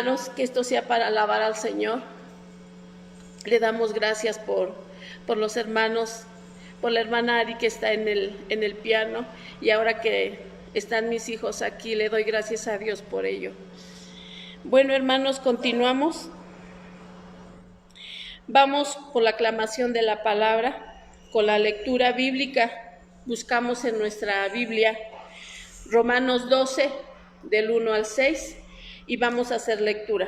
hermanos, que esto sea para alabar al Señor. Le damos gracias por los hermanos, por la hermana Ari que está en el piano, y ahora que están mis hijos aquí, le doy gracias a Dios por ello. Bueno, hermanos, continuamos. Vamos por la aclamación de la palabra, con la lectura bíblica. Buscamos en nuestra Biblia Romanos 12, del 1 al 6, y vamos a hacer lectura,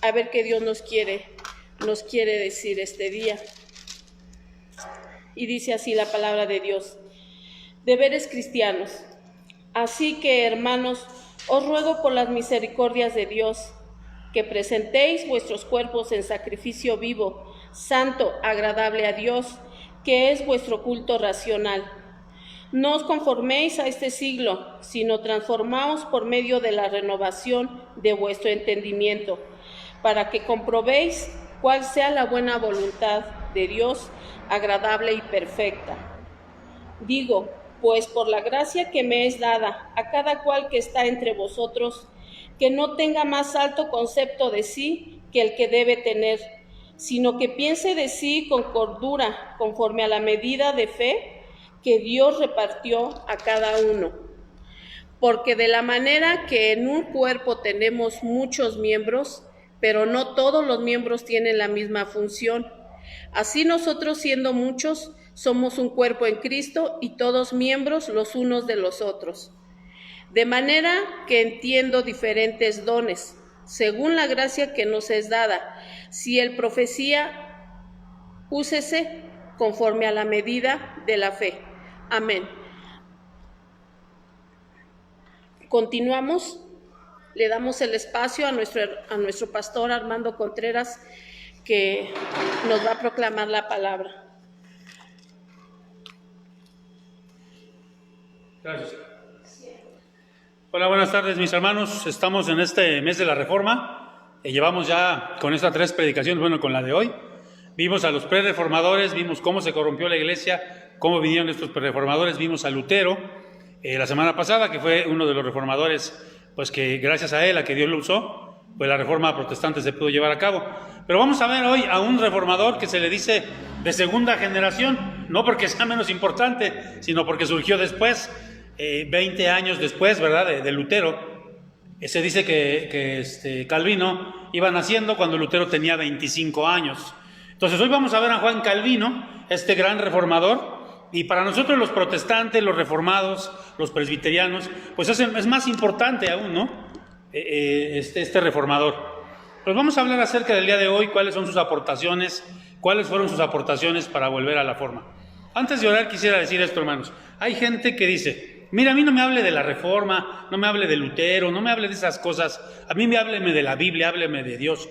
a ver qué Dios nos quiere decir este día. Y dice así la palabra de Dios: deberes cristianos. Así que, hermanos, os ruego por las misericordias de Dios, que presentéis vuestros cuerpos en sacrificio vivo, santo, agradable a Dios, que es vuestro culto racional. No os conforméis a este siglo, sino transformaos por medio de la renovación de vuestro entendimiento, para que comprobéis cuál sea la buena voluntad de Dios, agradable y perfecta. Digo, pues por la gracia que me es dada a cada cual que está entre vosotros, que no tenga más alto concepto de sí que el que debe tener, sino que piense de sí con cordura, conforme a la medida de fe que Dios repartió a cada uno. Porque de la manera que en un cuerpo tenemos muchos miembros, pero no todos los miembros tienen la misma función, así nosotros, siendo muchos, somos un cuerpo en Cristo y todos miembros los unos de los otros. De manera que entiendo diferentes dones, según la gracia que nos es dada. Si el profecía, úsese conforme a la medida de la fe. Amén. Continuamos. Le damos el espacio a nuestro pastor Armando Contreras, que nos va a proclamar la palabra. Gracias. Hola, buenas tardes, mis hermanos. Estamos en este mes de la Reforma. Llevamos ya con estas 3 predicaciones, bueno, con la de hoy. Vimos a los pre-reformadores, vimos cómo se corrompió la iglesia, cómo vinieron estos pre-reformadores, vimos a Lutero la semana pasada, que fue uno de los reformadores, pues que gracias a él, a que Dios lo usó, pues la reforma protestante se pudo llevar a cabo. Pero vamos a ver hoy a un reformador que se le dice de segunda generación, no porque sea menos importante, sino porque surgió después, 20 años después, ¿verdad?, de Lutero. Se dice que Calvino iba naciendo cuando Lutero tenía 25 años. Entonces hoy vamos a ver a Juan Calvino, este gran reformador, y para nosotros los protestantes, los reformados, los presbiterianos, pues es más importante aún, ¿no?, este reformador. Pues vamos a hablar acerca del día de hoy, cuáles son sus aportaciones, cuáles fueron sus aportaciones para volver a la forma. Antes de orar quisiera decir esto, hermanos. Hay gente que dice: mira, a mí no me hable de la Reforma, no me hable de Lutero, no me hable de esas cosas, a mí hábleme de la Biblia, hábleme de Dios.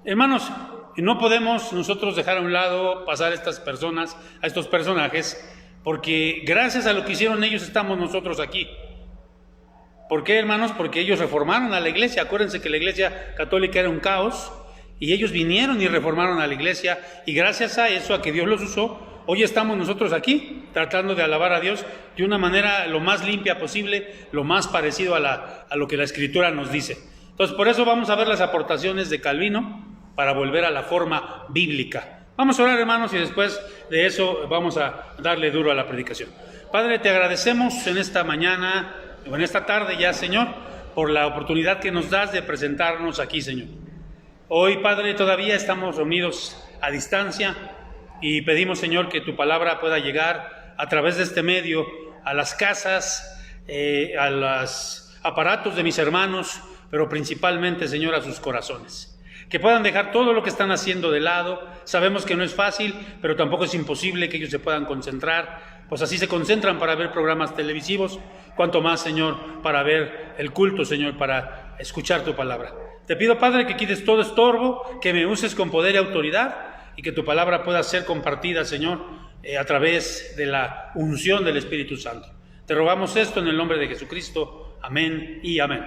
Hermanos, no podemos nosotros dejar a un lado pasar a estas personas, a estos personajes, porque gracias a lo que hicieron ellos estamos nosotros aquí. ¿Por qué, hermanos? Porque ellos reformaron a la iglesia. Acuérdense que la iglesia católica era un caos, y ellos vinieron y reformaron a la iglesia, y gracias a eso, a que Dios los usó, hoy estamos nosotros aquí, tratando de alabar a Dios de una manera lo más limpia posible, lo más parecido a lo que la Escritura nos dice. Entonces, por eso vamos a ver las aportaciones de Calvino para volver a la forma bíblica. Vamos a orar, hermanos, y después de eso vamos a darle duro a la predicación. Padre, te agradecemos en esta mañana, o en esta tarde ya, Señor, por la oportunidad que nos das de presentarnos aquí, Señor. Hoy, Padre, todavía estamos reunidos a distancia, y pedimos, Señor, que tu palabra pueda llegar a través de este medio a las casas, a los aparatos de mis hermanos, pero principalmente, Señor, a sus corazones. Que puedan dejar todo lo que están haciendo de lado. Sabemos que no es fácil, pero tampoco es imposible que ellos se puedan concentrar. Pues así se concentran para ver programas televisivos, cuanto más, Señor, para ver el culto, Señor, para escuchar tu palabra. Te pido, Padre, que quites todo estorbo, que me uses con poder y autoridad, y que tu palabra pueda ser compartida, Señor, a través de la unción del Espíritu Santo. Te rogamos esto en el nombre de Jesucristo. Amén y amén.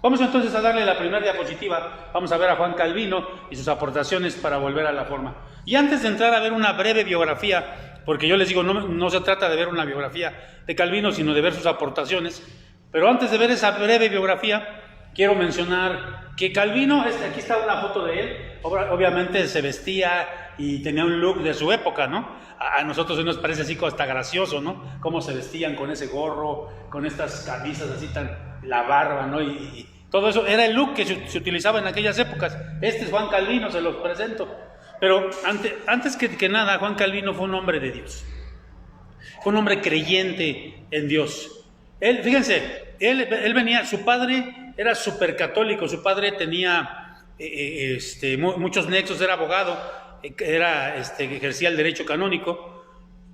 Vamos entonces a darle la primera diapositiva. Vamos a ver a Juan Calvino y sus aportaciones para volver a la forma. Y antes de entrar a ver una breve biografía, porque yo les digo, no se trata de ver una biografía de Calvino, sino de ver sus aportaciones, pero antes de ver esa breve biografía, quiero mencionar que Calvino, aquí está una foto de él, obviamente se vestía y tenía un look de su época, ¿no? A nosotros nos parece así como hasta gracioso, ¿no? Cómo se vestían con ese gorro, con estas camisas así la barba, ¿no? Y todo eso era el look que se utilizaba en aquellas épocas. Este es Juan Calvino, se los presento. Pero antes que nada, Juan Calvino fue un hombre de Dios. Fue un hombre creyente en Dios. Fíjense, él venía, su padre era súper católico, su padre tenía muchos nexos, era abogado, ejercía el derecho canónico,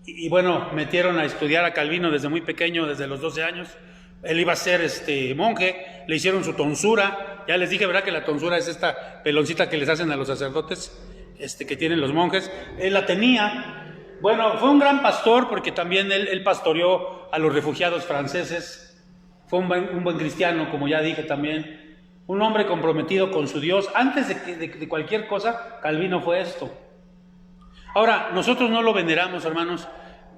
y bueno, metieron a estudiar a Calvino desde muy pequeño, desde los 12 años. Él iba a ser monje, le hicieron su tonsura. Ya les dije, ¿verdad?, que la tonsura es esta peloncita que les hacen a los sacerdotes, que tienen los monjes. Él la tenía. Bueno, fue un gran pastor porque también él pastoreó a los refugiados franceses. Fue un buen cristiano, como ya dije también. Un hombre comprometido con su Dios. Antes de cualquier cosa, Calvino fue esto. Ahora, nosotros no lo veneramos, hermanos.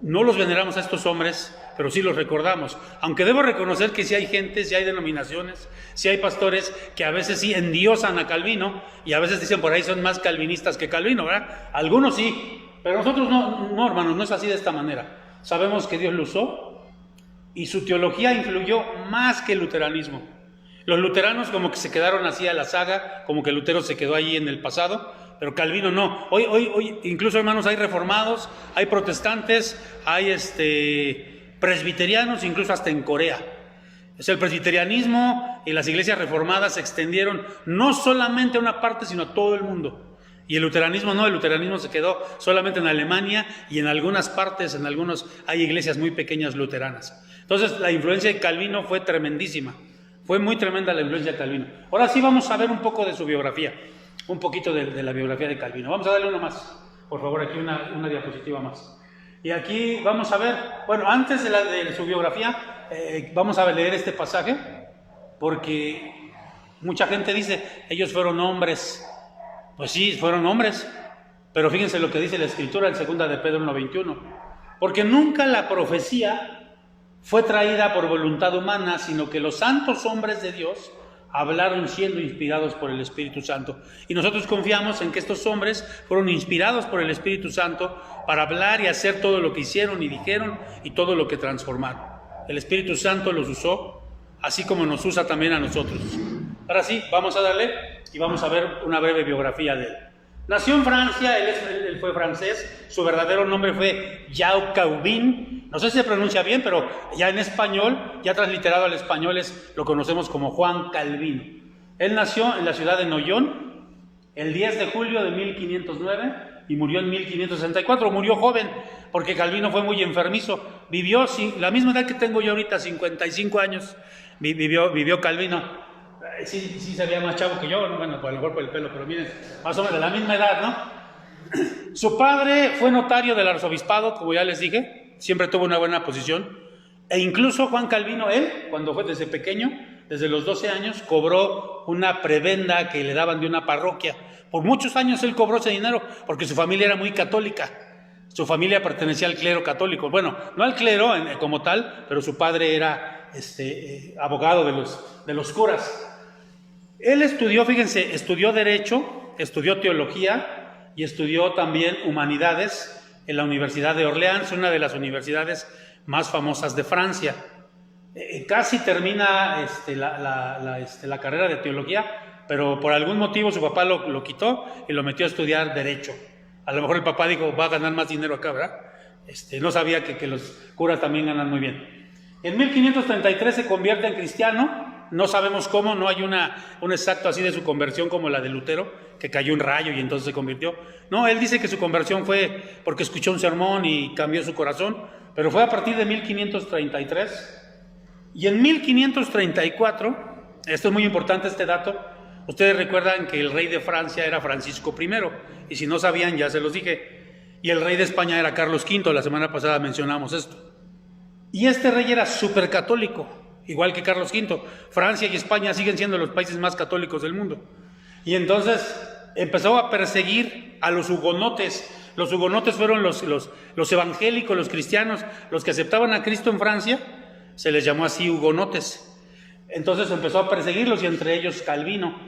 No los veneramos a estos hombres, pero sí los recordamos. Aunque debo reconocer que sí hay gente, sí hay denominaciones, sí hay pastores que a veces sí endiosan a Calvino y a veces dicen por ahí son más calvinistas que Calvino, ¿verdad? Algunos sí, pero nosotros no, hermanos, no es así de esta manera. Sabemos que Dios lo usó y su teología influyó más que el luteranismo. Los luteranos como que se quedaron así a la saga, como que Lutero se quedó allí en el pasado, pero Calvino no. Hoy incluso, hermanos, hay reformados, hay protestantes, hay presbiterianos, incluso hasta en Corea. El presbiterianismo y las iglesias reformadas se extendieron no solamente a una parte, sino a todo el mundo. Y el luteranismo no, el luteranismo se quedó solamente en Alemania y en algunas partes, hay iglesias muy pequeñas luteranas. Entonces la influencia de Calvino fue tremendísima, fue muy tremenda la influencia de Calvino. Ahora sí vamos a ver un poco de su biografía, un poquito de la biografía de Calvino. Vamos a darle uno más, por favor, aquí una diapositiva más. Y aquí vamos a ver, bueno, antes de su biografía, vamos a leer este pasaje, porque mucha gente dice, ellos fueron hombres. Pues sí, fueron hombres, pero fíjense lo que dice la Escritura en 2 de Pedro 1:21. Porque nunca la profecía fue traída por voluntad humana, sino que los santos hombres de Dios hablaron siendo inspirados por el Espíritu Santo. Y nosotros confiamos en que estos hombres fueron inspirados por el Espíritu Santo para hablar y hacer todo lo que hicieron y dijeron y todo lo que transformaron. El Espíritu Santo los usó, así como nos usa también a nosotros. Ahora sí, vamos a darle y vamos a ver una breve biografía de él. Nació en Francia, él fue francés, su verdadero nombre fue Jacques Calvin, no sé si se pronuncia bien, pero ya en español, ya transliterado al español, lo conocemos como Juan Calvino. Él nació en la ciudad de Noyon el 10 de julio de 1509 y murió en 1564, murió joven, porque Calvino fue muy enfermizo, vivió la misma edad que tengo yo ahorita, 55 años, vivió Calvino. Sí se veía más chavo que yo, ¿no? Bueno, a lo mejor por el pelo, pero miren, más o menos de la misma edad, ¿no? Su padre fue notario del arzobispado, como ya les dije, siempre tuvo una buena posición, e incluso Juan Calvino, él, cuando fue desde pequeño, desde los 12 años, cobró una prebenda que le daban de una parroquia. Por muchos años él cobró ese dinero, porque su familia era muy católica, su familia pertenecía al clero católico, bueno, no al clero como tal, pero su padre era abogado de los curas. Él estudió, fíjense, estudió Derecho, estudió Teología y estudió también Humanidades en la Universidad de Orleans, una de las universidades más famosas de Francia. Casi termina la carrera de Teología, pero por algún motivo su papá lo quitó y lo metió a estudiar Derecho. A lo mejor el papá dijo, va a ganar más dinero acá, ¿verdad? No sabía que los curas también ganan muy bien. En 1533 se convierte en cristiano. No sabemos cómo, no hay un exacto así de su conversión como la de Lutero, que cayó un rayo y entonces se convirtió. No, él dice que su conversión fue porque escuchó un sermón y cambió su corazón, pero fue a partir de 1533. Y en 1534, esto es muy importante este dato, ustedes recuerdan que el rey de Francia era Francisco I, y si no sabían ya se los dije, y el rey de España era Carlos V, la semana pasada mencionamos esto. Y este rey era súper católico, igual que Carlos V. Francia y España siguen siendo los países más católicos del mundo. Y entonces empezó a perseguir a los hugonotes. Los hugonotes fueron los evangélicos, los cristianos, los que aceptaban a Cristo en Francia, se les llamó así hugonotes. Entonces empezó a perseguirlos y entre ellos Calvino.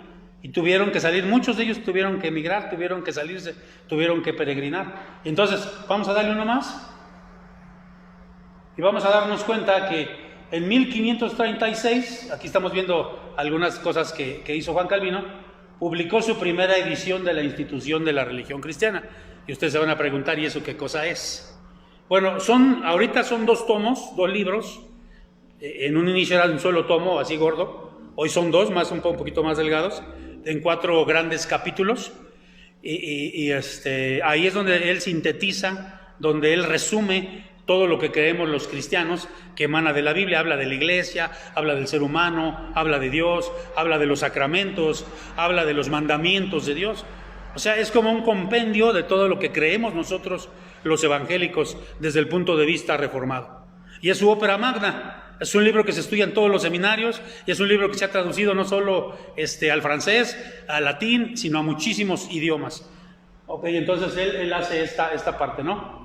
Y tuvieron que salir, muchos de ellos tuvieron que emigrar, tuvieron que salirse, tuvieron que peregrinar. Entonces, vamos a darle uno más. Y vamos a darnos cuenta que en 1536, aquí estamos viendo algunas cosas que hizo Juan Calvino, publicó su primera edición de la Institución de la Religión Cristiana. Y ustedes se van a preguntar, ¿y eso qué cosa es? Bueno, ahorita son 2 tomos, 2 libros. En un inicio era un solo tomo, así gordo. Hoy son 2, un poquito más delgados, en 4 grandes capítulos. Ahí es donde él sintetiza, donde él resume todo lo que creemos los cristianos, que emana de la Biblia. Habla de la iglesia, habla del ser humano, habla de Dios, habla de los sacramentos, habla de los mandamientos de Dios. O sea, es como un compendio de todo lo que creemos nosotros los evangélicos desde el punto de vista reformado. Y es su ópera magna. Es un libro que se estudia en todos los seminarios y es un libro que se ha traducido no solo al francés, al latín, sino a muchísimos idiomas. Ok, entonces él hace esta parte, ¿no?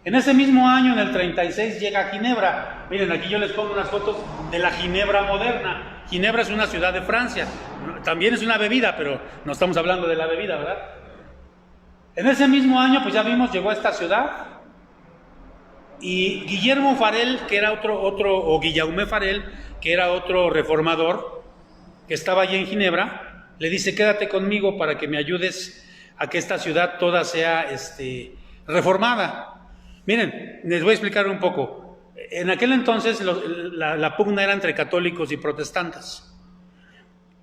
En ese mismo año, en el 36, llega a Ginebra. Miren, aquí yo les pongo unas fotos de la Ginebra moderna. Ginebra es una ciudad de Francia. También es una bebida, pero no estamos hablando de la bebida, ¿verdad? En ese mismo año, pues ya vimos, llegó a esta ciudad. Y Guillermo Farel, que era o Guillaume Farel, que era otro reformador, que estaba allí en Ginebra, le dice, quédate conmigo para que me ayudes a que esta ciudad toda sea reformada. Miren, les voy a explicar un poco. En aquel entonces la pugna era entre católicos y protestantes.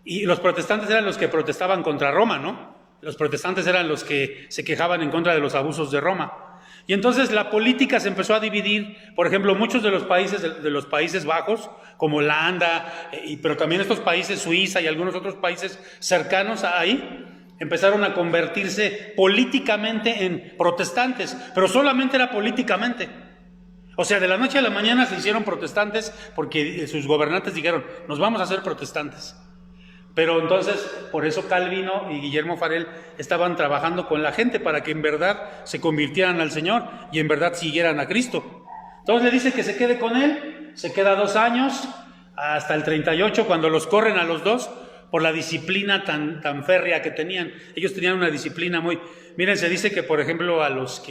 Y los protestantes eran los que protestaban contra Roma, ¿no? Los protestantes eran los que se quejaban en contra de los abusos de Roma. Y entonces la política se empezó a dividir. Por ejemplo, muchos de los Países Bajos, como Holanda, pero también estos países, Suiza y algunos otros países cercanos a ahí, empezaron a convertirse políticamente en protestantes, pero solamente era políticamente. O sea, de la noche a la mañana se hicieron protestantes porque sus gobernantes dijeron, nos vamos a hacer protestantes. Pero entonces, por eso Calvino y Guillermo Farel estaban trabajando con la gente para que en verdad se convirtieran al Señor y en verdad siguieran a Cristo. Entonces le dice que se quede con él, se queda 2 años, hasta el 38, cuando los corren a los 2, por la disciplina tan férrea que tenían. Ellos tenían una disciplina muy... Miren, se dice que, por ejemplo, a los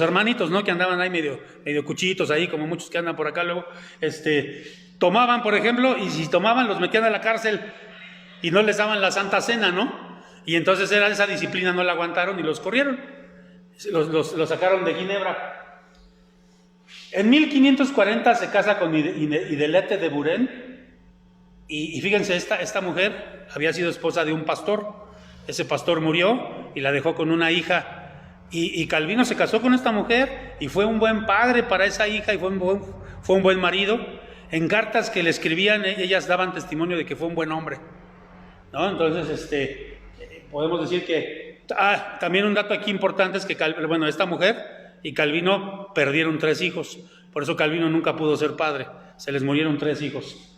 hermanitos, ¿no? Que andaban ahí medio cuchitos ahí, como muchos que andan por acá luego, tomaban, por ejemplo, y si tomaban los metían a la cárcel y no les daban la Santa Cena, ¿no? Y entonces esa disciplina no la aguantaron y los corrieron. Los sacaron de Ginebra. En 1540 se casa con Idelette de Buren. Y fíjense, esta mujer había sido esposa de un pastor. Ese pastor murió y la dejó con una hija. Y Calvino se casó con esta mujer y fue un buen padre para esa hija y fue un buen marido. En cartas que le escribían, ellas daban testimonio de que fue un buen hombre, ¿no? Entonces, podemos decir que... también un dato aquí importante es que, esta mujer y Calvino perdieron 3 hijos. Por eso Calvino nunca pudo ser padre. Se les murieron 3 hijos.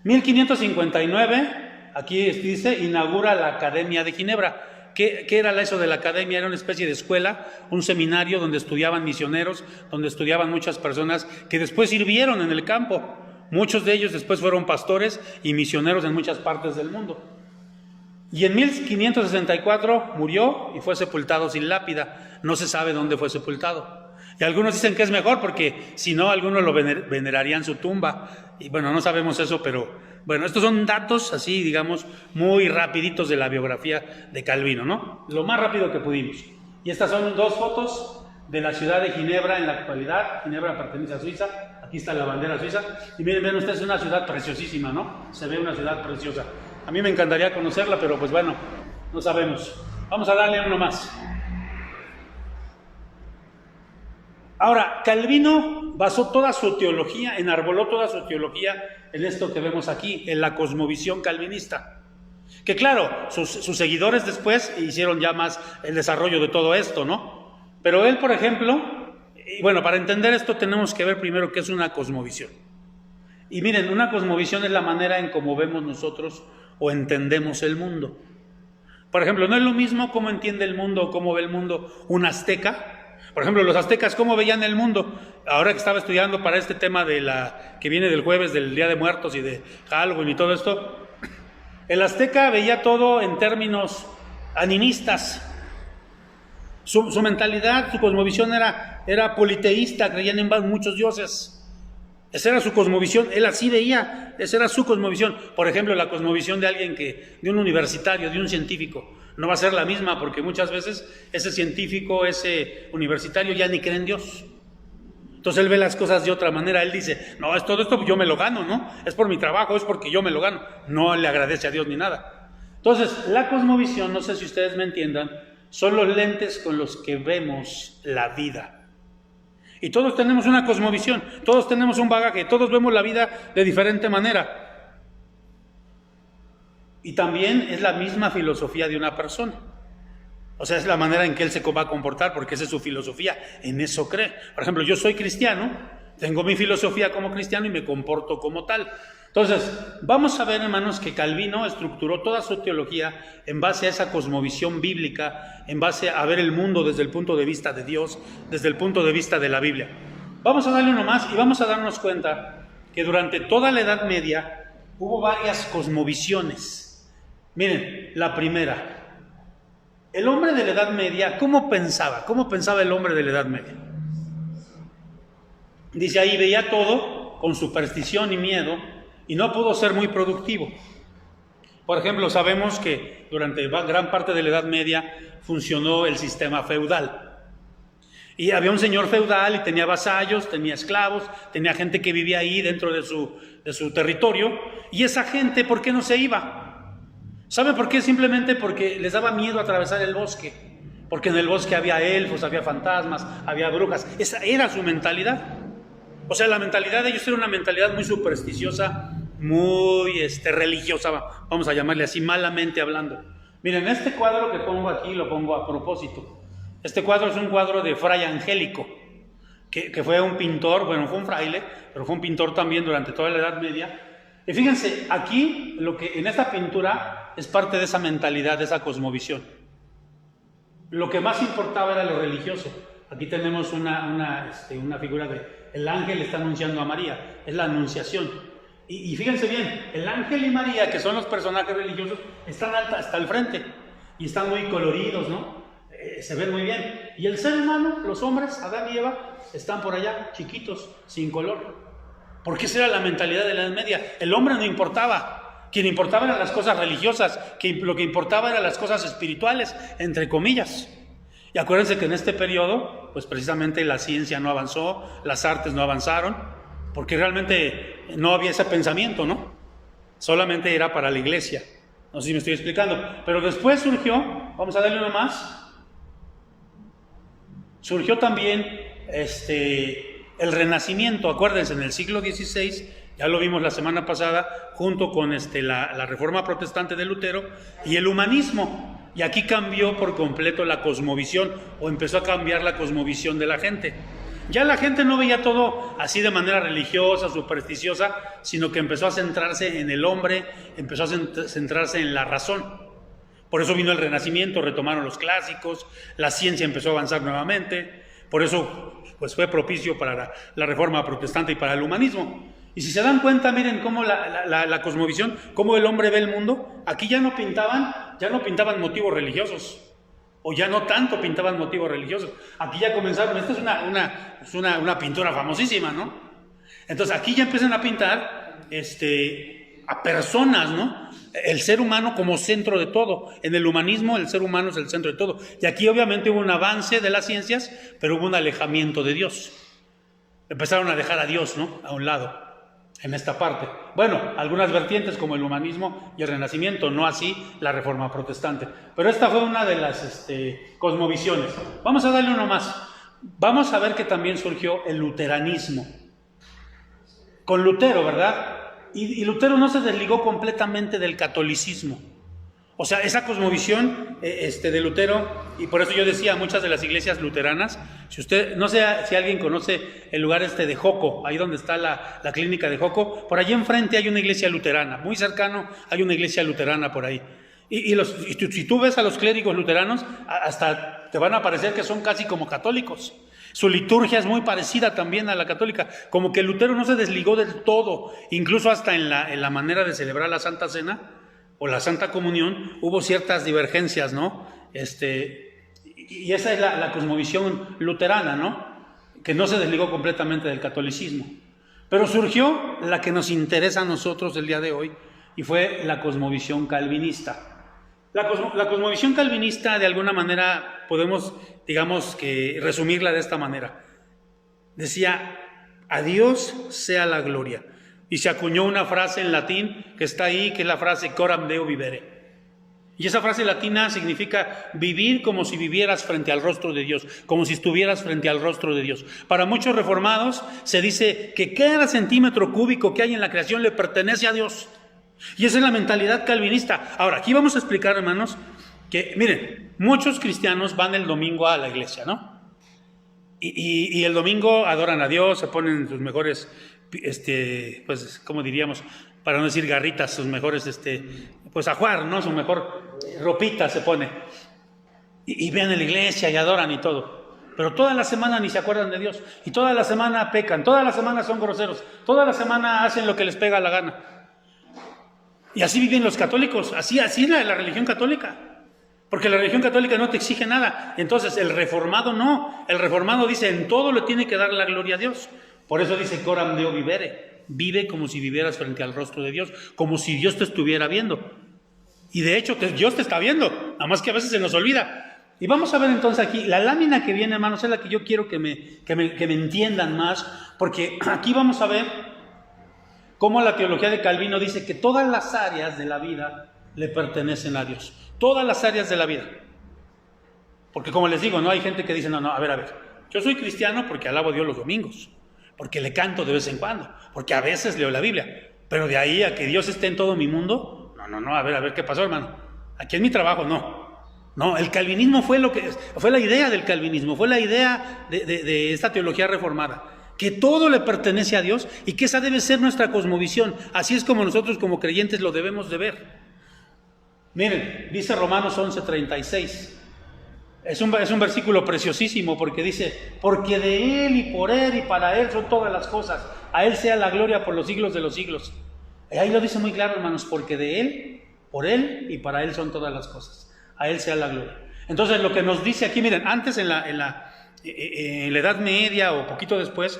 1559, aquí dice, inaugura la Academia de Ginebra. ¿Qué era eso de la academia? Era una especie de escuela, un seminario donde estudiaban misioneros, donde estudiaban muchas personas que después sirvieron en el campo. Muchos de ellos después fueron pastores y misioneros en muchas partes del mundo. Y en 1564 murió y fue sepultado sin lápida. No se sabe dónde fue sepultado. Y algunos dicen que es mejor porque si no, algunos lo venerarían su tumba. Y bueno, no sabemos eso, pero... Bueno, estos son datos así, digamos, muy rapiditos de la biografía de Calvino, ¿no? Lo más rápido que pudimos. Y estas son 2 fotos de la ciudad de Ginebra en la actualidad. Ginebra pertenece a Suiza. Aquí está la bandera suiza. Y miren ustedes, es una ciudad preciosísima, ¿no? Se ve una ciudad preciosa. A mí me encantaría conocerla, pero pues bueno, no sabemos. Vamos a darle uno más. Ahora, Calvino basó toda su teología, enarboló toda su teología en esto que vemos aquí, en la cosmovisión calvinista. Que claro, sus seguidores después hicieron ya más el desarrollo de todo esto, ¿no? Pero él, por ejemplo, bueno, para entender esto tenemos que ver primero qué es una cosmovisión. Y miren, una cosmovisión es la manera en cómo vemos nosotros o entendemos el mundo. Por ejemplo, no es lo mismo cómo entiende el mundo o cómo ve el mundo un azteca, Por ejemplo, los aztecas, ¿cómo veían el mundo? Ahora que estaba estudiando para este tema que viene del jueves, del Día de Muertos y de Halloween y todo esto, el azteca veía todo en términos animistas. Su mentalidad, su cosmovisión era politeísta, creían en muchos dioses. Esa era su cosmovisión, él así veía, esa era su cosmovisión. Por ejemplo, la cosmovisión de alguien de un universitario, de un científico, no va a ser la misma, porque muchas veces ese científico, ese universitario ya ni cree en Dios. Entonces él ve las cosas de otra manera, él dice, no, todo esto yo me lo gano, ¿no? Es por mi trabajo, es porque yo me lo gano. No le agradece a Dios ni nada. Entonces, la cosmovisión, no sé si ustedes me entiendan, son los lentes con los que vemos la vida. Y todos tenemos una cosmovisión, todos tenemos un bagaje, todos vemos la vida de diferente manera. Y también es la misma filosofía de una persona. O sea, es la manera en que él se va a comportar, porque esa es su filosofía, en eso cree. Por ejemplo, yo soy cristiano, tengo mi filosofía como cristiano y me comporto como tal. Entonces, vamos a ver, hermanos, que Calvino estructuró toda su teología en base a esa cosmovisión bíblica, en base a ver el mundo desde el punto de vista de Dios, desde el punto de vista de la Biblia. Vamos a darle uno más y vamos a darnos cuenta que durante toda la Edad Media hubo varias cosmovisiones. Miren, la primera, el hombre de la Edad Media, ¿cómo pensaba? ¿Cómo pensaba el hombre de la Edad Media? Dice ahí, veía todo con superstición y miedo, y no pudo ser muy productivo. Por ejemplo, sabemos que durante gran parte de la Edad Media funcionó el sistema feudal. Y había un señor feudal y tenía vasallos, tenía esclavos, tenía gente que vivía ahí dentro de su territorio. Y esa gente, ¿por qué no se iba? ¿Saben por qué? Simplemente porque les daba miedo atravesar el bosque. Porque en el bosque había elfos, había fantasmas, había brujas. Esa era su mentalidad. O sea, la mentalidad de ellos era una mentalidad muy supersticiosa, muy religiosa, vamos a llamarle así, malamente hablando. Miren, este cuadro que pongo aquí lo pongo a propósito. Este cuadro es un cuadro de Fray Angélico, que fue un pintor, bueno, fue un fraile, pero fue un pintor también durante toda la Edad Media. Y fíjense, aquí, en esta pintura es parte de esa mentalidad, de esa cosmovisión. Lo que más importaba era lo religioso. Aquí tenemos una figura el ángel está anunciando a María, es la anunciación. Y fíjense bien, el ángel y María, que son los personajes religiosos, están hasta el frente y están muy coloridos, ¿no? Se ven muy bien. Y el ser humano, los hombres, Adán y Eva, están por allá, chiquitos, sin color. Porque esa era la mentalidad de la Edad Media. El hombre no importaba. Quien importaba eran las cosas religiosas, lo que importaba eran las cosas espirituales, entre comillas. Y acuérdense que en este periodo, pues precisamente la ciencia no avanzó, las artes no avanzaron, porque realmente no había ese pensamiento, ¿no? Solamente era para la iglesia. No sé si me estoy explicando. Pero después surgió, vamos a darle uno más, surgió también el Renacimiento. Acuérdense, en el siglo XVI, ya lo vimos la semana pasada, junto con la Reforma Protestante de Lutero y el humanismo. Y aquí cambió por completo la cosmovisión, o empezó a cambiar la cosmovisión de la gente. Ya la gente no veía todo así de manera religiosa, supersticiosa, sino que empezó a centrarse en el hombre, empezó a centrarse en la razón. Por eso vino el Renacimiento, retomaron los clásicos, la ciencia empezó a avanzar nuevamente, por eso pues fue propicio para la Reforma Protestante y para el humanismo. Y si se dan cuenta, miren cómo la cosmovisión, cómo el hombre ve el mundo. Aquí ya no pintaban motivos religiosos, o ya no tanto pintaban motivos religiosos. Aquí ya comenzaron, esta es una pintura famosísima, ¿no? Entonces aquí ya empiezan a pintar a personas, ¿no? El ser humano como centro de todo. En el humanismo el ser humano es el centro de todo. Y aquí obviamente hubo un avance de las ciencias, pero hubo un alejamiento de Dios. Empezaron a dejar a Dios, ¿no? A un lado. En esta parte. Bueno, algunas vertientes como el humanismo y el Renacimiento, no así la Reforma Protestante. Pero esta fue una de las cosmovisiones. Vamos a darle uno más. Vamos a ver que también surgió el luteranismo. Con Lutero, ¿verdad? Y Lutero no se desligó completamente del catolicismo. O sea, esa cosmovisión de Lutero, y por eso yo decía, muchas de las iglesias luteranas, si usted, no sé si alguien conoce el lugar de Joco, ahí donde está la clínica de Joco, por allí enfrente hay una iglesia luterana, muy cercano hay una iglesia luterana por ahí. Si tú ves a los clérigos luteranos, hasta te van a parecer que son casi como católicos. Su liturgia es muy parecida también a la católica, como que Lutero no se desligó del todo, incluso hasta en la manera de celebrar la Santa Cena o la Santa Comunión hubo ciertas divergencias, ¿no? Y esa es la cosmovisión luterana, ¿no? Que no se desligó completamente del catolicismo. Pero surgió la que nos interesa a nosotros el día de hoy, y fue la cosmovisión calvinista. La cosmovisión calvinista, de alguna manera, podemos, digamos, que resumirla de esta manera. Decía, a Dios sea la gloria. Y se acuñó una frase en latín que está ahí, que es la frase coram Deo vivere. Y esa frase latina significa vivir como si vivieras frente al rostro de Dios, como si estuvieras frente al rostro de Dios. Para muchos reformados se dice que cada centímetro cúbico que hay en la creación le pertenece a Dios. Y esa es la mentalidad calvinista. Ahora, aquí vamos a explicar, hermanos, que, miren, muchos cristianos van el domingo a la iglesia, ¿no? Y el domingo adoran a Dios, se ponen sus mejores, pues, ¿cómo diríamos? Para no decir garritas, sus mejores, pues ajuar, ¿no? Su mejor ropita se pone. Y ven a la iglesia y adoran y todo. Pero toda la semana ni se acuerdan de Dios. Y toda la semana pecan, toda la semana son groseros, toda la semana hacen lo que les pega la gana. Y así viven los católicos, así es la religión católica. Porque la religión católica no te exige nada. Entonces el reformado no. El reformado dice, en todo le tiene que dar la gloria a Dios. Por eso dice, coram Deo vivere. Vive como si vivieras frente al rostro de Dios, como si Dios te estuviera viendo. Y de hecho, Dios te está viendo, nada más que a veces se nos olvida. Y vamos a ver entonces aquí, la lámina que viene, hermanos, es la que yo quiero que me entiendan más, porque aquí vamos a ver cómo la teología de Calvino dice que todas las áreas de la vida le pertenecen a Dios. Todas las áreas de la vida. Porque como les digo, no hay gente que dice, no, a ver, yo soy cristiano porque alabo a Dios los domingos, porque le canto de vez en cuando, porque a veces leo la Biblia, pero de ahí a que Dios esté en todo mi mundo, no, a ver, ¿qué pasó, hermano? Aquí en mi trabajo, no, el calvinismo fue la idea del calvinismo, fue la idea de esta teología reformada, que todo le pertenece a Dios y que esa debe ser nuestra cosmovisión, así es como nosotros como creyentes lo debemos de ver. Miren, dice Romanos 11:36, es un versículo preciosísimo porque dice, porque de Él y por Él y para Él son todas las cosas, a Él sea la gloria por los siglos de los siglos. Y ahí lo dice muy claro, hermanos, porque de Él, por Él y para Él son todas las cosas, a Él sea la gloria. Entonces lo que nos dice aquí, miren, antes en la Edad Media o poquito después,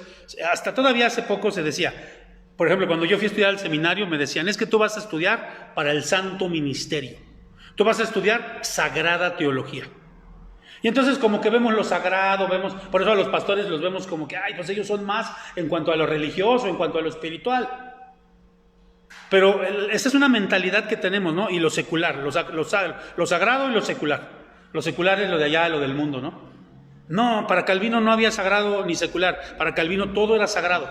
hasta todavía hace poco se decía, por ejemplo, cuando yo fui a estudiar al seminario me decían, es que tú vas a estudiar para el santo ministerio, tú vas a estudiar sagrada teología. Y entonces como que vemos lo sagrado, por eso a los pastores los vemos como que, pues ellos son más en cuanto a lo religioso, en cuanto a lo espiritual. Pero esa es una mentalidad que tenemos, ¿no? Y lo secular, lo sagrado y lo secular. Lo secular es lo de allá, lo del mundo, ¿no? No, para Calvino no había sagrado ni secular, para Calvino todo era sagrado.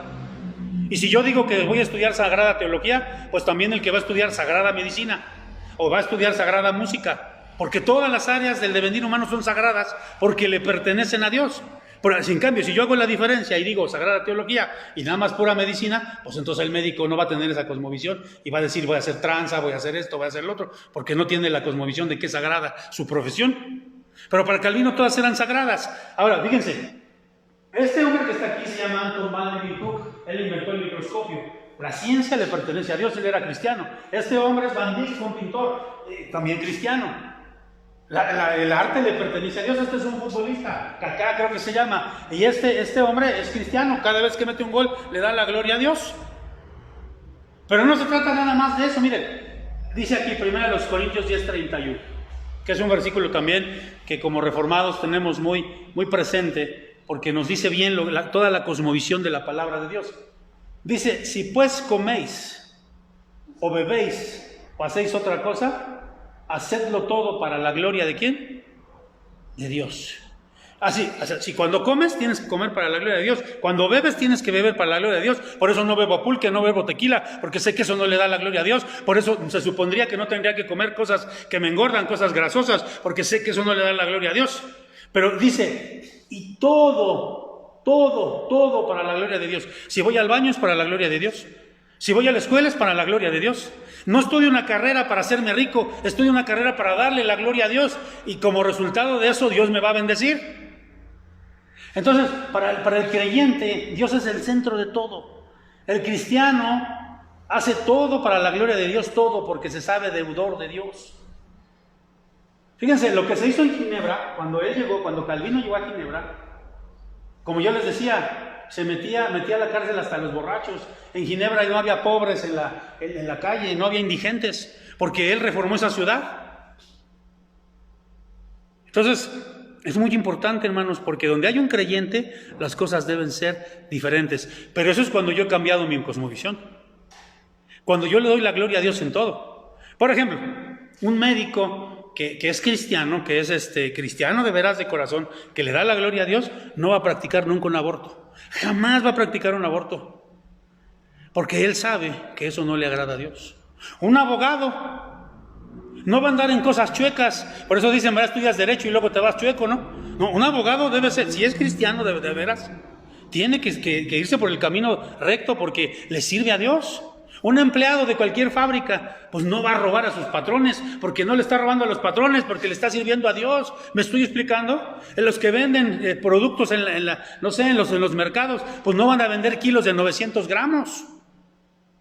Y si yo digo que voy a estudiar sagrada teología, pues también el que va a estudiar sagrada medicina, o va a estudiar sagrada música, porque todas las áreas del devenir humano son sagradas, porque le pertenecen a Dios. Pero, en cambio, si yo hago la diferencia y digo sagrada teología y nada más pura medicina, pues entonces el médico no va a tener esa cosmovisión y va a decir, voy a hacer tranza, voy a hacer esto, voy a hacer lo otro, porque no tiene la cosmovisión de que es sagrada su profesión. Pero para Calvino todas eran sagradas. Ahora, fíjense, este hombre que está aquí se llama Anton van Leeuwenhoek, él inventó el microscopio. La ciencia le pertenece a Dios, él era cristiano. Este hombre es Van Dyck, un pintor, también cristiano. El arte le pertenece a Dios. Este es un futbolista, Kaká creo que se llama, y este hombre es cristiano, cada vez que mete un gol le da la gloria a Dios. Pero no se trata nada más de eso, miren, dice aquí 1 Corintios 10:31, que es un versículo también que como reformados tenemos muy, muy presente, porque nos dice bien toda la cosmovisión de la palabra de Dios. Dice, si pues coméis, o bebéis, o hacéis otra cosa, hacedlo todo para la gloria ¿de quién? De Dios. Así, si cuando comes tienes que comer para la gloria de Dios, cuando bebes tienes que beber para la gloria de Dios. Por eso no bebo pulque, no bebo tequila, porque sé que eso no le da la gloria a Dios. Por eso se supondría que no tendría que comer cosas que me engordan, cosas grasosas, porque sé que eso no le da la gloria a Dios. Pero dice, y todo para la gloria de Dios. Si voy al baño es para la gloria de Dios. Si voy a la escuela es para la gloria de Dios. No estudio una carrera para hacerme rico, estudio una carrera para darle la gloria a Dios y como resultado de eso Dios me va a bendecir. Entonces, para el creyente, Dios es el centro de todo. El cristiano hace todo para la gloria de Dios, todo porque se sabe deudor de Dios. Fíjense, lo que se hizo en Ginebra, cuando Calvino llegó a Ginebra, como yo les decía, se metía a la cárcel hasta los borrachos. En Ginebra no había pobres en la calle, no había indigentes, porque él reformó esa ciudad. Entonces, es muy importante, hermanos, porque donde hay un creyente, las cosas deben ser diferentes. Pero eso es cuando yo he cambiado mi cosmovisión. Cuando yo le doy la gloria a Dios en todo. Por ejemplo, un médico que es cristiano, que es cristiano de veras de corazón, que le da la gloria a Dios, no va a practicar nunca un aborto. Jamás va a practicar un aborto. Porque él sabe que eso no le agrada a Dios. Un abogado no va a andar en cosas chuecas. Por eso dicen, estudias derecho y luego te vas chueco, ¿no? No, un abogado debe ser, si es cristiano de veras, tiene que irse por el camino recto porque le sirve a Dios. Un empleado de cualquier fábrica, pues no va a robar a sus patrones, porque no le está robando a los patrones, porque le está sirviendo a Dios. ¿Me estoy explicando? En los que venden productos en los mercados, pues no van a vender kilos de 900 gramos.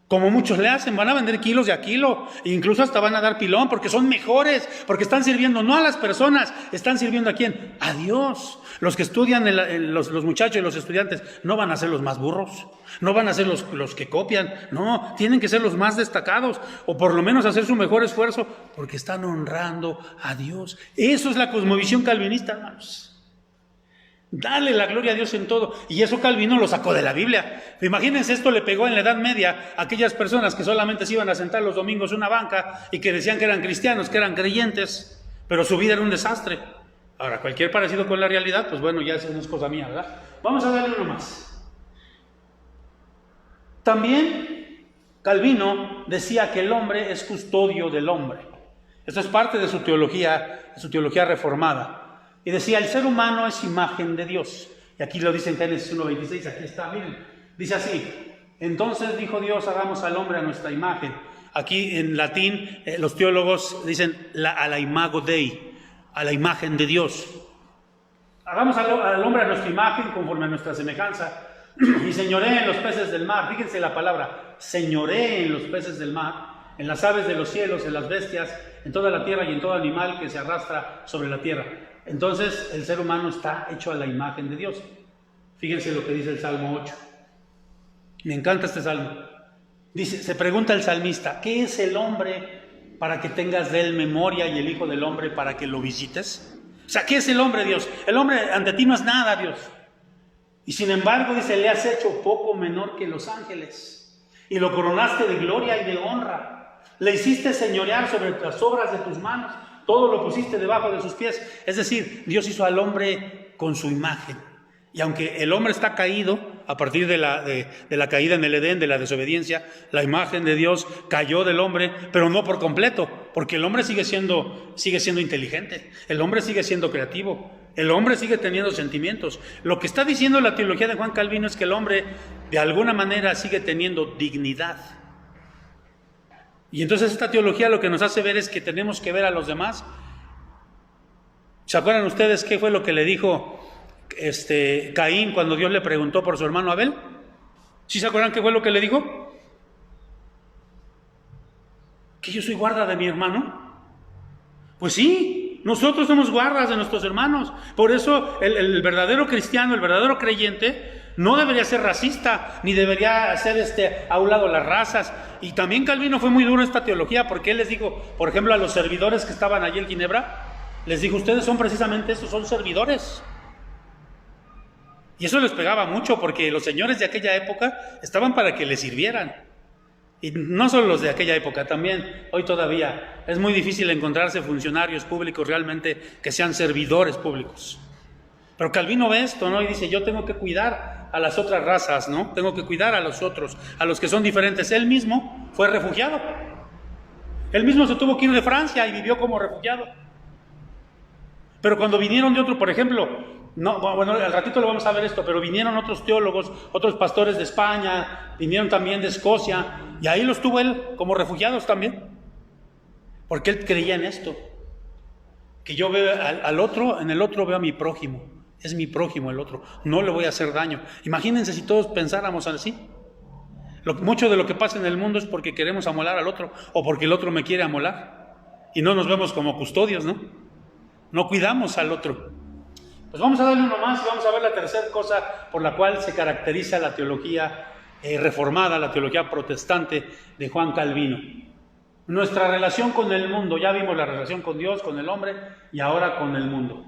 Como muchos le hacen, van a vender kilos de a kilo, e incluso hasta van a dar pilón, porque son mejores, porque están sirviendo no a las personas, están sirviendo ¿a quién? A Dios. Los que estudian, los muchachos y los estudiantes, no van a ser los más burros, no van a ser los que copian, no, tienen que ser los más destacados, o por lo menos hacer su mejor esfuerzo, porque están honrando a Dios. Eso es la cosmovisión calvinista, hermanos. Dale la gloria a Dios en todo. Y eso Calvino lo sacó de la Biblia. Imagínense, esto le pegó en la Edad Media a aquellas personas que solamente se iban a sentar los domingos en una banca y que decían que eran cristianos, que eran creyentes, pero su vida era un desastre. Ahora, cualquier parecido con la realidad, pues bueno, ya eso no es cosa mía, ¿verdad? Vamos a darle uno más. También Calvino decía que el hombre es custodio del hombre. Esto es parte de su teología reformada. Y decía, el ser humano es imagen de Dios. Y aquí lo dice en Génesis 1:26, aquí está, miren. Dice así, entonces dijo Dios, hagamos al hombre a nuestra imagen. Aquí en latín, los teólogos dicen a la imago Dei, a la imagen de Dios. Hagamos al hombre a nuestra imagen conforme a nuestra semejanza. Y señoree en los peces del mar. Fíjense la palabra, señoree en los peces del mar, en las aves de los cielos, en las bestias, en toda la tierra y en todo animal que se arrastra sobre la tierra. Entonces el ser humano está hecho a la imagen de Dios. Fíjense lo que dice el Salmo 8. Me encanta este salmo. Dice, se pregunta el salmista, ¿qué es el hombre para que tengas de él memoria y el hijo del hombre para que lo visites? O sea, ¿qué es el hombre, Dios? El hombre ante ti no es nada, Dios. Y sin embargo, dice, le has hecho poco menor que los ángeles y lo coronaste de gloria y de honra. Le hiciste señorear sobre las obras de tus manos. Todo lo pusiste debajo de sus pies. Es decir, Dios hizo al hombre con su imagen. Y aunque el hombre está caído, a partir de la caída en el Edén, de la desobediencia, la imagen de Dios cayó del hombre, pero no por completo, porque el hombre sigue siendo inteligente, el hombre sigue siendo creativo, el hombre sigue teniendo sentimientos. Lo que está diciendo la teología de Juan Calvino es que el hombre, de alguna manera, sigue teniendo dignidad. Y entonces esta teología lo que nos hace ver es que tenemos que ver a los demás. ¿Se acuerdan ustedes qué fue lo que le dijo Caín cuando Dios le preguntó por su hermano Abel? ¿Sí se acuerdan qué fue lo que le dijo? ¿Que yo soy guarda de mi hermano? Pues sí, nosotros somos guardas de nuestros hermanos. Por eso el verdadero cristiano, el verdadero creyente, no debería ser racista, ni debería hacer a un lado las razas. Y también Calvino fue muy duro en esta teología, porque él les dijo, por ejemplo, a los servidores que estaban allí en Ginebra, les dijo, ustedes son precisamente estos, son servidores. Y eso les pegaba mucho, porque los señores de aquella época estaban para que les sirvieran. Y no solo los de aquella época, también hoy todavía es muy difícil encontrarse funcionarios públicos realmente que sean servidores públicos. Pero Calvino ve esto, ¿no? Y dice, yo tengo que cuidar a las otras razas, ¿no? Tengo que cuidar a los otros, a los que son diferentes. Él mismo fue refugiado. Él mismo se tuvo que ir de Francia y vivió como refugiado. Pero cuando vinieron de otro, por ejemplo, No, bueno, al ratito lo vamos a ver esto, pero vinieron otros teólogos, otros pastores de España, vinieron también de Escocia, y ahí los tuvo él como refugiados también, porque él creía en esto, que yo veo al otro, en el otro veo a mi prójimo, es mi prójimo el otro, no le voy a hacer daño. Imagínense si todos pensáramos así. Mucho de lo que pasa en el mundo es porque queremos amolar al otro, o porque el otro me quiere amolar, y no nos vemos como custodios, ¿no? No cuidamos al otro. Pues vamos a darle uno más y vamos a ver la tercera cosa por la cual se caracteriza la teología reformada, la teología protestante de Juan Calvino. Nuestra relación con el mundo, ya vimos la relación con Dios, con el hombre y ahora con el mundo.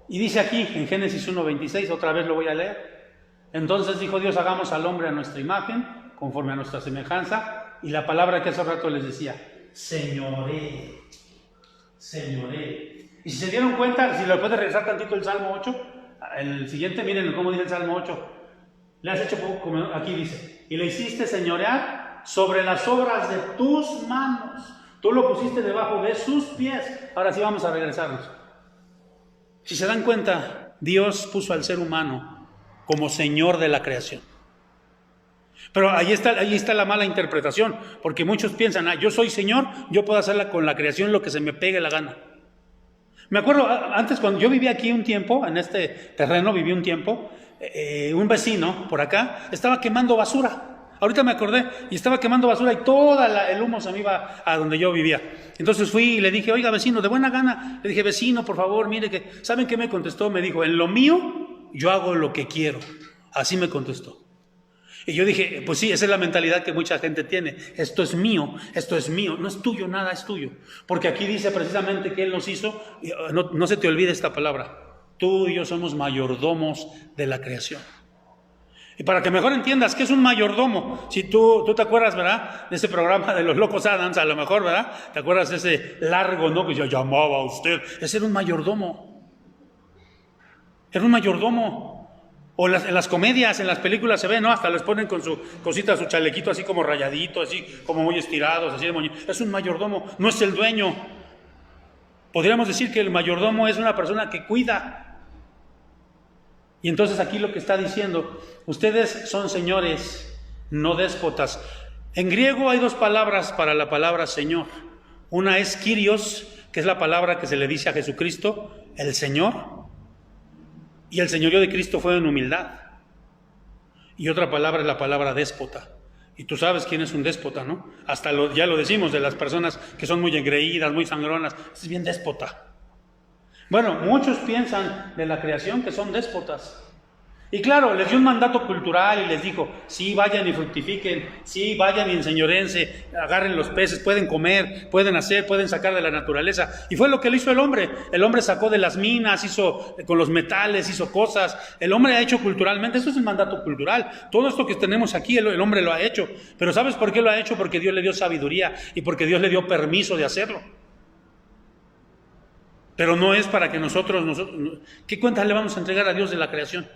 Y dice aquí en Génesis 1:26, otra vez lo voy a leer. Entonces dijo Dios, hagamos al hombre a nuestra imagen, conforme a nuestra semejanza, y la palabra que hace rato les decía, señoré, señoré. Y si se dieron cuenta, si lo puede regresar tantito el Salmo 8, el siguiente, miren cómo dice el Salmo 8. Le has hecho como aquí dice, y le hiciste señorear sobre las obras de tus manos. Tú lo pusiste debajo de sus pies. Ahora sí vamos a regresarnos. Si se dan cuenta, Dios puso al ser humano como señor de la creación. Pero ahí está la mala interpretación, porque muchos piensan, yo soy señor, yo puedo hacerla con la creación lo que se me pegue la gana. Me acuerdo, antes cuando yo vivía aquí un tiempo, en este terreno viví un tiempo, un vecino por acá estaba quemando basura. Ahorita me acordé, y estaba quemando basura y todo el humo se me iba a donde yo vivía. Entonces fui y le dije, oiga vecino, de buena gana, le dije, vecino, por favor, mire que, ¿saben qué me contestó? Me dijo, en lo mío, yo hago lo que quiero. Así me contestó. Y yo dije, pues sí, esa es la mentalidad que mucha gente tiene. Esto es mío, no es tuyo, nada es tuyo. Porque aquí dice precisamente que Él nos hizo, no se te olvide esta palabra, tú y yo somos mayordomos de la creación. Y para que mejor entiendas qué es un mayordomo, si tú te acuerdas, ¿verdad? De ese programa de los Locos Adams, a lo mejor, ¿verdad? ¿Te acuerdas de ese largo, no? Que yo llamaba a usted, ese era un mayordomo. Era un mayordomo. O en las comedias, en las películas se ve, ¿no? Hasta les ponen con su cosita, su chalequito así como rayadito, así como muy estirados, así de moñito. Es un mayordomo, no es el dueño. Podríamos decir que el mayordomo es una persona que cuida. Y entonces aquí lo que está diciendo, ustedes son señores, no déspotas. En griego hay dos palabras para la palabra Señor. Una es Kyrios, que es la palabra que se le dice a Jesucristo, el Señor. Y el señorío de Cristo fue en humildad. Y otra palabra es la palabra déspota. Y tú sabes quién es un déspota, ¿no? Ya lo decimos de las personas que son muy engreídas, muy sangronas. Es bien déspota. Bueno, muchos piensan de la creación que son déspotas. Y claro, les dio un mandato cultural y les dijo, sí, vayan y fructifiquen, sí, vayan y enseñorense, agarren los peces, pueden comer, pueden hacer, pueden sacar de la naturaleza. Y fue lo que le hizo el hombre. El hombre sacó de las minas, hizo con los metales, hizo cosas. El hombre ha hecho culturalmente, eso es el mandato cultural. Todo esto que tenemos aquí, el hombre lo ha hecho. Pero ¿sabes por qué lo ha hecho? Porque Dios le dio sabiduría y porque Dios le dio permiso de hacerlo. Pero no es para que nosotros ¿qué cuentas le vamos a entregar a Dios de la creación?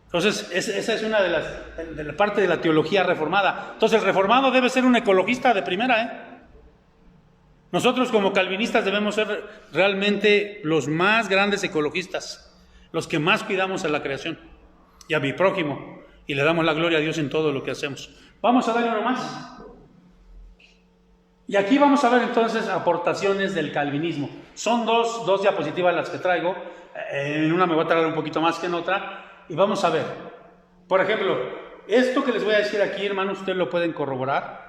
Entonces, esa es una de la parte de la teología reformada. Entonces, el reformado debe ser un ecologista de primera, Nosotros como calvinistas debemos ser realmente los más grandes ecologistas, los que más cuidamos a la creación y a mi prójimo, y le damos la gloria a Dios en todo lo que hacemos. Vamos a darle uno más. Y aquí vamos a ver entonces aportaciones del calvinismo. Son dos diapositivas las que traigo. En una me voy a tardar un poquito más que en otra. Y vamos a ver, por ejemplo, esto que les voy a decir aquí, hermanos, ustedes lo pueden corroborar.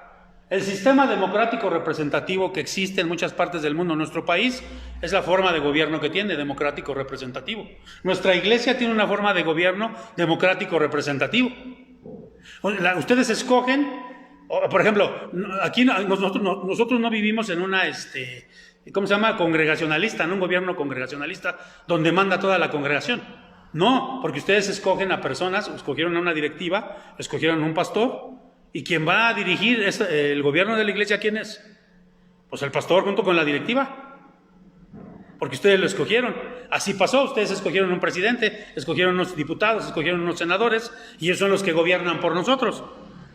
El sistema democrático representativo que existe en muchas partes del mundo, en nuestro país, es la forma de gobierno que tiene, democrático representativo. Nuestra iglesia tiene una forma de gobierno democrático representativo. Ustedes escogen, por ejemplo, aquí nosotros no vivimos en una, ¿cómo se llama? Congregacionalista, en un gobierno congregacionalista donde manda toda la congregación. No, porque ustedes escogen a personas, escogieron a una directiva, escogieron a un pastor, y quien va a dirigir el gobierno de la iglesia, ¿quién es? Pues el pastor junto con la directiva, porque ustedes lo escogieron. Así pasó, ustedes escogieron un presidente, escogieron unos diputados, escogieron unos senadores, y ellos son los que gobiernan por nosotros.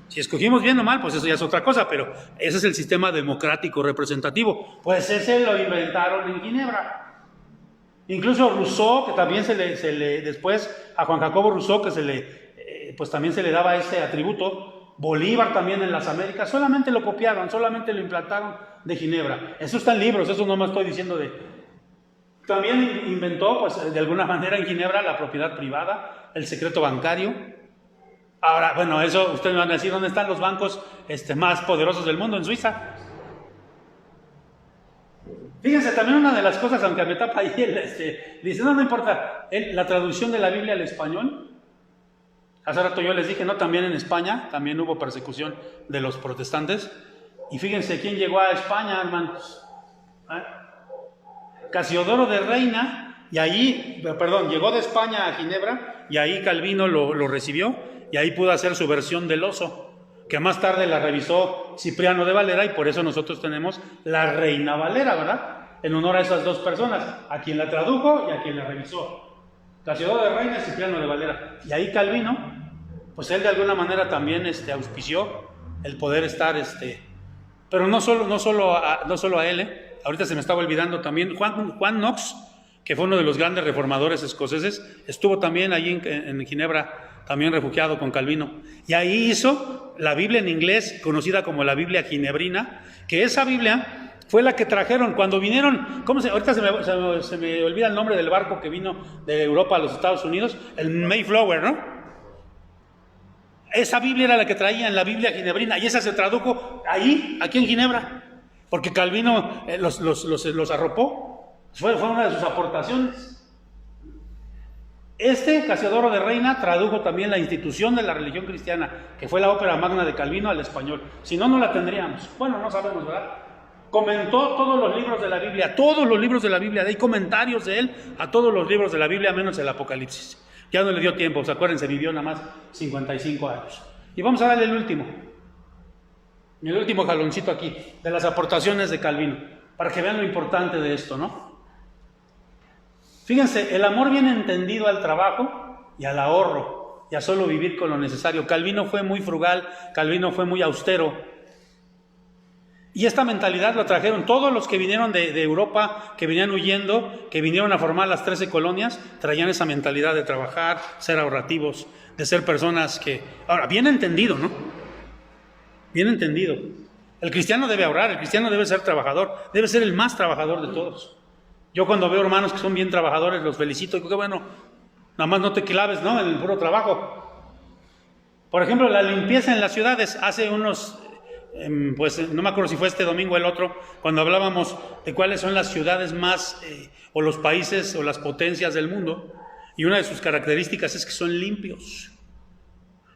Si escogimos bien o mal, pues eso ya es otra cosa, pero ese es el sistema democrático representativo. Pues ese lo inventaron en Ginebra. Incluso Rousseau, que también después a Juan Jacobo Rousseau, que pues también se le daba ese atributo. Bolívar también en las Américas, solamente lo copiaron, solamente lo implantaron de Ginebra. Eso está en libros, eso no me estoy diciendo de... También inventó, pues de alguna manera en Ginebra, la propiedad privada, el secreto bancario. Ahora, bueno, eso ustedes me van a decir, ¿dónde están los bancos más poderosos del mundo? En Suiza. Fíjense, también una de las cosas, aunque me tapa ahí, dice, no importa, la traducción de la Biblia al español. Hace rato yo les dije, no, también en España, también hubo persecución de los protestantes. Y fíjense quién llegó a España, hermanos. Casiodoro de Reina, y ahí, llegó de España a Ginebra, y ahí Calvino lo recibió, y ahí pudo hacer su versión del oso, que más tarde la revisó Cipriano de Valera, y por eso nosotros tenemos la Reina Valera, ¿verdad? En honor a esas dos personas, a quien la tradujo y a quien la revisó. Casiodoro de Reina y Cipriano de Valera. Y ahí Calvino, pues él de alguna manera también auspició el poder estar, pero no solo a él, ahorita se me estaba olvidando también, Juan Knox, que fue uno de los grandes reformadores escoceses, estuvo también allí en Ginebra, también refugiado con Calvino. Y ahí hizo la Biblia en inglés, conocida como la Biblia ginebrina, que esa Biblia fue la que trajeron cuando vinieron, ahorita se me olvida el nombre del barco que vino de Europa a los Estados Unidos, el Mayflower, ¿no? Esa Biblia era la que traían, la Biblia ginebrina, y esa se tradujo aquí en Ginebra, porque Calvino los arropó. Fue una de sus aportaciones. Casiodoro de Reina tradujo también la institución de la religión cristiana, que fue la ópera magna de Calvino al español. Si no, no la tendríamos. Bueno, no sabemos, ¿verdad? Comentó todos los libros de la Biblia, hay comentarios de él a todos los libros de la Biblia, menos el Apocalipsis. Ya no le dio tiempo, acuérdense, vivió nada más 55 años. Y vamos a darle el último jaloncito aquí, de las aportaciones de Calvino, para que vean lo importante de esto, ¿no? Fíjense, el amor bien entendido al trabajo y al ahorro, y a solo vivir con lo necesario. Calvino fue muy frugal, Calvino fue muy austero. Y esta mentalidad la trajeron todos los que vinieron de Europa, que venían huyendo, que vinieron a formar las 13 colonias, traían esa mentalidad de trabajar, ser ahorrativos, de ser personas que... Ahora, bien entendido, ¿no? Bien entendido. El cristiano debe ahorrar, el cristiano debe ser trabajador, debe ser el más trabajador de todos. Yo cuando veo hermanos que son bien trabajadores, los felicito, y qué bueno, nada más no te claves, ¿no?, en el puro trabajo. Por ejemplo, la limpieza en las ciudades, hace unos... pues no me acuerdo si fue este domingo o el otro, cuando hablábamos de cuáles son las ciudades más, o los países o las potencias del mundo, y una de sus características es que son limpios.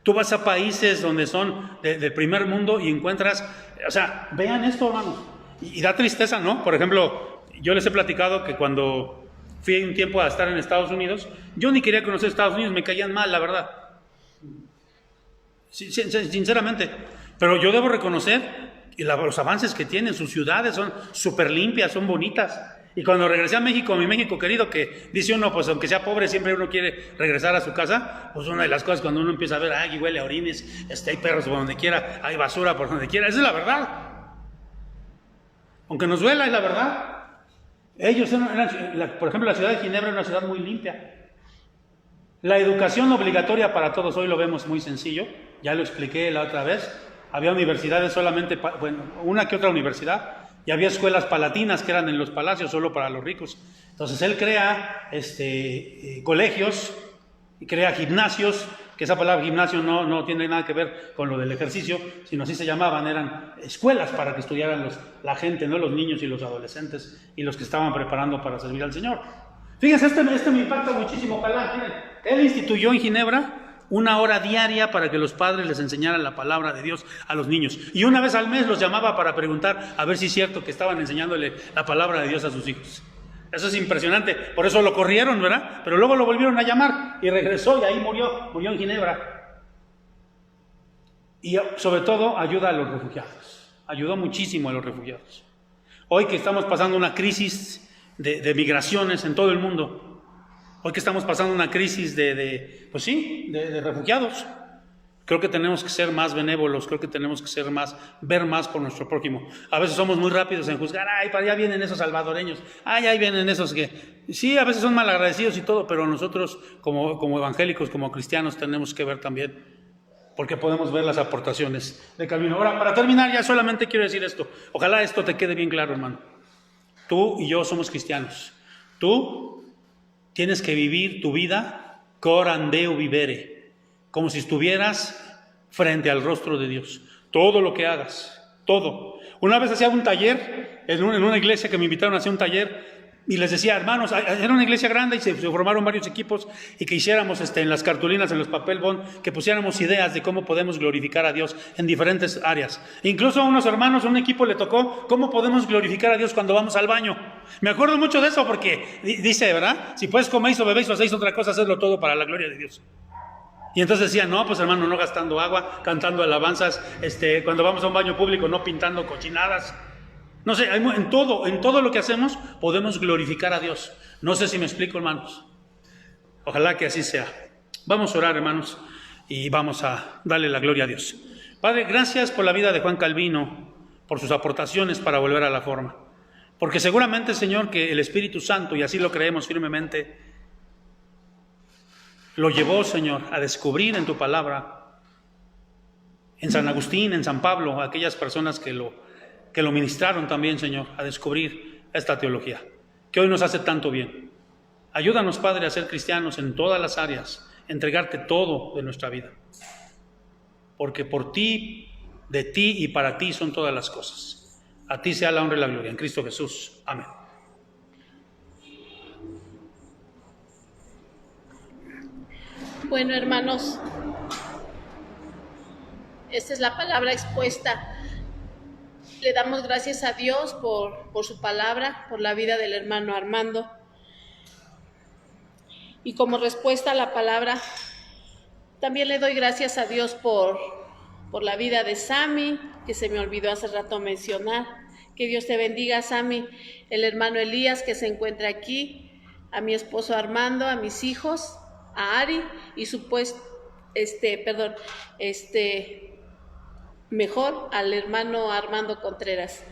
Tú vas a países donde son del primer mundo y encuentras, o sea, vean esto, hermanos, y da tristeza, ¿no? Por ejemplo, yo les he platicado que cuando fui un tiempo a estar en Estados Unidos, yo ni quería conocer Estados Unidos, me caían mal, la verdad, sinceramente. Pero yo debo reconocer que los avances que tienen, sus ciudades son súper limpias, son bonitas. Y cuando regresé a México, mi México querido, que dice uno, pues aunque sea pobre, siempre uno quiere regresar a su casa, pues una de las cosas cuando uno empieza a ver, ay, huele a orines, hay perros por donde quiera, hay basura por donde quiera, esa es la verdad. Aunque nos duela, es la verdad. Ellos por ejemplo, la ciudad de Ginebra es una ciudad muy limpia. La educación obligatoria para todos, hoy lo vemos muy sencillo, ya lo expliqué la otra vez. Había universidades solamente, una que otra universidad, y había escuelas palatinas que eran en los palacios solo para los ricos. Entonces él crea colegios, y crea gimnasios, que esa palabra gimnasio no tiene nada que ver con lo del ejercicio, sino así se llamaban, eran escuelas para que estudiaran la gente, ¿no?, los niños y los adolescentes, y los que estaban preparando para servir al Señor. Fíjense, este me impacta muchísimo, miren, él instituyó en Ginebra 1 hora diaria para que los padres les enseñaran la palabra de Dios a los niños. Y una vez al mes los llamaba para preguntar a ver si es cierto que estaban enseñándole la palabra de Dios a sus hijos. Eso es impresionante. Por eso lo corrieron, ¿verdad? Pero luego lo volvieron a llamar y regresó y ahí murió en Ginebra. Y sobre todo ayuda a los refugiados. Ayudó muchísimo a los refugiados. Hoy que estamos pasando una crisis de migraciones en todo el mundo, hoy que estamos pasando una crisis de refugiados, Creo que tenemos que ser más benévolos, creo que tenemos que ver más por nuestro prójimo. A veces somos muy rápidos en juzgar, ay, para allá vienen esos salvadoreños, ay, ahí vienen esos que... Sí, a veces son malagradecidos y todo, pero nosotros como evangélicos, como cristianos, tenemos que ver también, porque podemos ver las aportaciones de Calvino. Ahora, para terminar, ya solamente quiero decir esto. Ojalá esto te quede bien claro, hermano. Tú y yo somos cristianos. Tú tienes que vivir tu vida cor andeu vivere, como si estuvieras frente al rostro de Dios. Todo lo que hagas, todo. Una vez hacía un taller en una iglesia que me invitaron a hacer un taller y les decía, hermanos, era una iglesia grande y se formaron varios equipos y que hiciéramos en las cartulinas, en los papel bond, que pusiéramos ideas de cómo podemos glorificar a Dios en diferentes áreas. Incluso a unos hermanos, a un equipo le tocó cómo podemos glorificar a Dios cuando vamos al baño. Me acuerdo mucho de eso porque dice, ¿verdad? Si pues coméis o bebéis o hacéis otra cosa, hacedlo todo para la gloria de Dios. Y entonces decían, no, pues hermano, no gastando agua, cantando alabanzas, cuando vamos a un baño público, no pintando cochinadas. No sé, en todo lo que hacemos podemos glorificar a Dios. No sé si me explico, hermanos. Ojalá que así sea. Vamos a orar, hermanos, y vamos a darle la gloria a Dios. Padre, gracias por la vida de Juan Calvino, por sus aportaciones para volver a la forma. Porque seguramente, Señor, que el Espíritu Santo, y así lo creemos firmemente, lo llevó, Señor, a descubrir en tu palabra, en San Agustín, en San Pablo, a aquellas personas que lo ministraron también, Señor, a descubrir esta teología, que hoy nos hace tanto bien. Ayúdanos, Padre, a ser cristianos en todas las áreas, entregarte todo de nuestra vida. Porque por ti, de ti y para ti son todas las cosas. A ti sea la honra y la gloria. En Cristo Jesús. Amén. Bueno, hermanos, esta es la palabra expuesta. Le damos gracias a Dios por su palabra, por la vida del hermano Armando. Y como respuesta a la palabra, también le doy gracias a Dios por la vida de Sammy, que se me olvidó hace rato mencionar. Que Dios te bendiga, Sammy, el hermano Elías que se encuentra aquí, a mi esposo Armando, a mis hijos, a Ari y mejor al hermano Armando Contreras.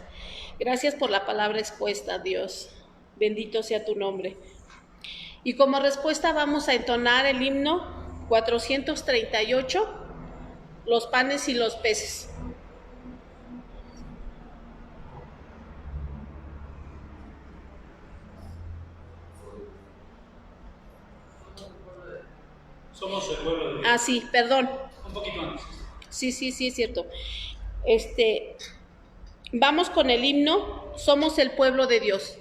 Gracias por la palabra expuesta, Dios. Bendito sea tu nombre. Y como respuesta vamos a entonar el himno 438, los panes y los peces. Somos el pueblo de Dios. Ah, sí, perdón. Un poquito antes. Sí, es cierto. Vamos con el himno, somos el pueblo de Dios.